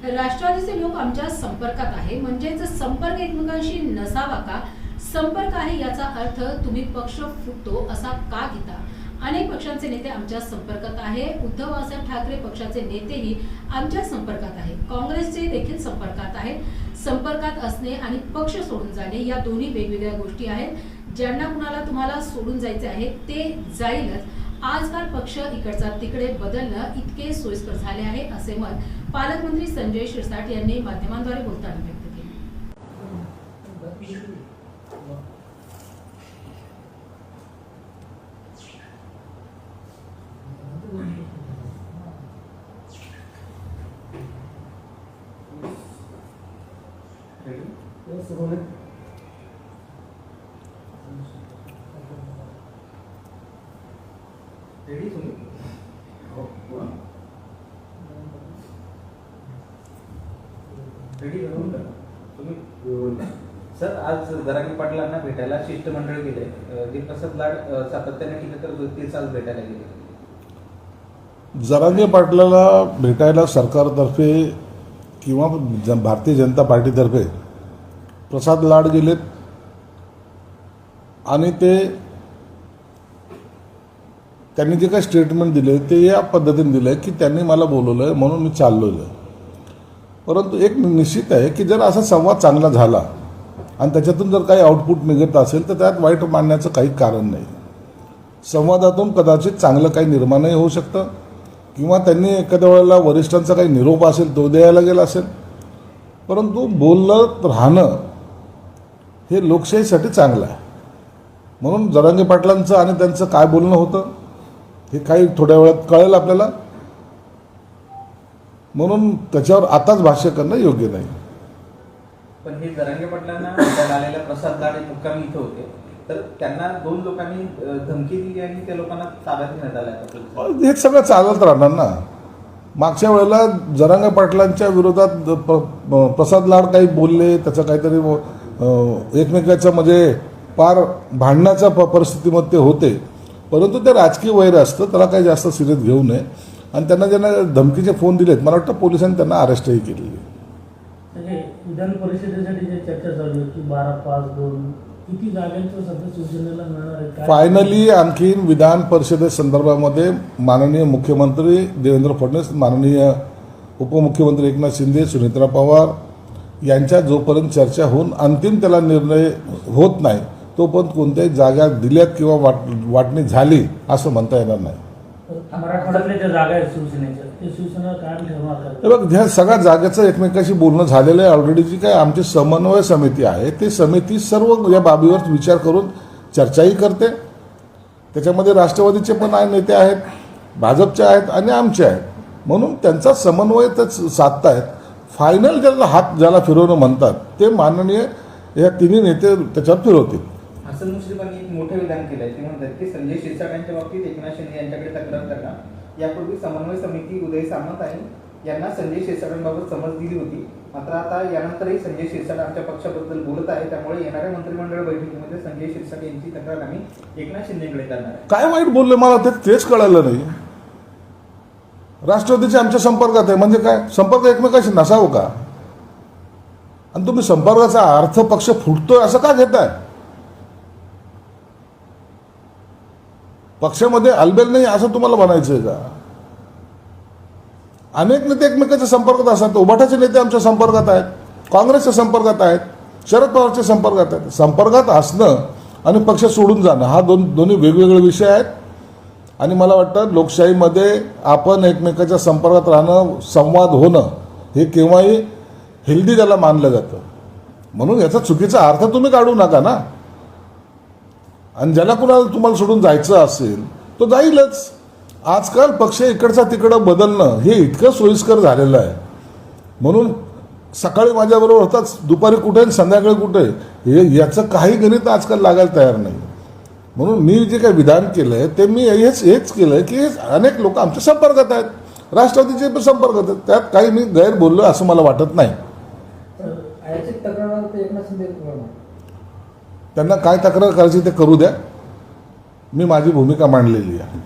राष्ट्रवादीचे लोक आमच्या संपर्कात आहे, म्हणजेच संपर्क एकमेकांशी नसावा का? संपर्क आहे याचा अर्थ तुम्ही पक्ष फुटतो असा का घेता? अनेक पक्षांचे नेते आमच्या संपर्कात आहे. उद्धव बाळासाहेब ठाकरे पक्षाचे नेतेही आमच्या संपर्कात आहे. काँग्रेसचे देखील संपर्कात आहे. संपर्कात असणे आणि पक्ष सोडून जाणे या दोन्ही वेगवेगळ्या गोष्टी आहेत. ज्यांना कुणाला तुम्हाला सोडून जायचे आहे ते जाईलच. आजकाल पक्ष इकडचा तिकडे बदलणं इतके सोयीस्कर झाले आहे, असे मत पालकमंत्री संजय शिरसाट यांनी माध्यमांद्वारे बोलताना व्यक्त केले. सर, आज जरांगे पाटलांना भेटायला शिष्टमंडळ गेले. प्रसाद लाड सातत्याने टीका करत होते, तेच आज भेटायला गेले. जरांगे पाटलाला भेटायला सरकारतर्फे किंवा भारतीय जनता पार्टीतर्फे प्रसाद लाड गेलेत आणि त्यांनी जे काही स्टेटमेंट दिले ते या पद्धतीने दिले की त्यांनी मला बोलवलं आहे म्हणून मी चाललोय. परंतु एक निश्चित आहे की जर असा संवाद चांगला झाला आणि त्याच्यातून जर काही आउटपुट निघत असेल तर त्यात वाईट मानण्याचं काही कारण नाही. संवादातून कदाचित चांगलं काही निर्माणही होऊ शकतं किंवा त्यांनी एखाद्या वेळेला वरिष्ठांचा काही निरोप असेल तो द्यायला गेला असेल. परंतु बोलत राहणं हे लोकशाहीसाठी चांगलं आहे. म्हणून जरांगे पाटलांचं आणि त्यांचं काय बोलणं होतं हे काही थोड्या वेळात कळेल आपल्याला. म्हणून त्याच्यावर आताच भाष्य करणं योग्य नाही. पण हे जरांगे पाटलांना भेटायला आलेल्या प्रसाद लाड मुक्कामी इथं होते, तर त्यांना दोन लोकांनी धमकी दिली आणि त्या लोकांना ताब्यात घेण्यात आलं. हे सगळं चालत राहणार ना. मागच्या वेळेला जरांगे पाटलांच्या विरोधात प्रसाद लाड काही बोलले, त्याचं काहीतरी एकमेकाचं म्हणजे पार भांडण्याच्या परिस्थितीमध्ये ते होते. परंतु ते राजकीय वैर असतं, त्याला काही जास्त सिरियस घेऊ नये. आणि त्यांना ज्यांना धमकीचे फोन दिलेत मला वाटतं पोलिसांनी त्यांना अरेस्टही केलेली. विधान परिषदेसाठी जे चर्चा चालू आहे की 12-5-2 किती जागांचं सध्या शिवसेनेला मिळणार आहे? फायनली आणखी विधान परिषदेसंदर्भामध्ये माननीय मुख्यमंत्री देवेंद्र फडणवीस, माननीय उपमुख्यमंत्री एकनाथ शिंदे, सुनेत्रा पवार यांच्या जोपर्यंत चर्चा होऊन अंतिम त्याला निर्णय होत नाही तोपर्यंत कोणत्याही जागा दिल्यात किंवा वाटणी झाली असं म्हणता येणार नाही. मराठवाड्यातल्या ज्या जागा आहेत शिवसेनेच्या ते शिवसेना कायम ठेवणार का? हे बघ, ह्या सगळ्या जागेचं एकमेकाशी बोलणं झालेलं आहे ऑलरेडी. जी काय आमची समन्वय समिती आहे ती समिती सर्व या बाबीवर विचार करून चर्चाही करते. त्याच्यामध्ये राष्ट्रवादीचे पण नेते आहेत, भाजपचे आहेत आणि आमचे आहेत. म्हणून त्यांचा समन्वय साधतायत. फायनल ज्याला फिरवणं म्हणतात ते माननीय या तिन्ही नेते त्याच्यावर फिरवतील. हसन मुश्रीफांनी एक मोठं विधान केलंय. ते म्हणतात की संजय शिरसाट यांच्या बाबतीत एकनाथ शिंदे यांच्याकडे तक्रार करणार. यापूर्वी समन्वय समिती उदय सामंत यांना संजय शिरसाटांबाबत समज दिली होती. मात्र आता यानंतरही संजय शिरसाट आमच्या पक्षाबद्दल बोलत आहे, त्यामुळे येणाऱ्या मंत्रिमंडळ बैठकीमध्ये संजय शिरसाट यांची तक्रार आम्ही एकनाथ शिंदेकडे करणार आहे. काय वाईट बोलले मला तेच कळालं नाही. राष्ट्रवादीचे आमच्या संपर्कात आहे म्हणजे काय? संपर्क एकमेकाशी नसावं का? आणि तुम्ही संपर्काचा अर्थ पक्ष फुटतोय असं का घेताय? पक्षामध्ये अलबेल नाही असं तुम्हाला म्हणायचंय का? अनेक नेते एकमेकांच्या संपर्कात असतात. उभाटाचे नेते आमच्या संपर्कात आहेत, काँग्रेसच्या संपर्कात आहेत, शरद पवारच्या संपर्कात आहेत. संपर्कात असणं आणि पक्ष सोडून जाणं हा दोन्ही वेगवेगळे विषय आहेत. आणि मला वाटतं लोकशाहीमध्ये आपण एकमेकाच्या संपर्कात राहणं, संवाद होणं हे केव्हाही हेल्दी त्याला मानलं जातं. म्हणून याचा चुकीचा अर्थ तुम्ही काढू नका ना. आणि ज्याला कुणाला तुम्हाला सोडून जायचं असेल तो जाईलच. आजकाल पक्ष इकडचा तिकडं बदलणं हे इतकं सोयीस्कर झालेलं आहे. म्हणून सकाळी माझ्याबरोबर होताच, दुपारी कुठे आणि संध्याकाळी कुठे हे याचं काही गणित आजकाल लागायला तयार नाही. म्हणून मी जे काही विधान केलं आहे ते मी हेच केलं आहे की अनेक लोक आमच्या संपर्कात आहेत, राष्ट्रवादीचे पण संपर्कात आहेत. त्यात काही मी गैर बोललो असं मला वाटत नाही. त्यांना काय तक्रार करायची ते करू द्या. मी माझी भूमिका मांडलेली आहे.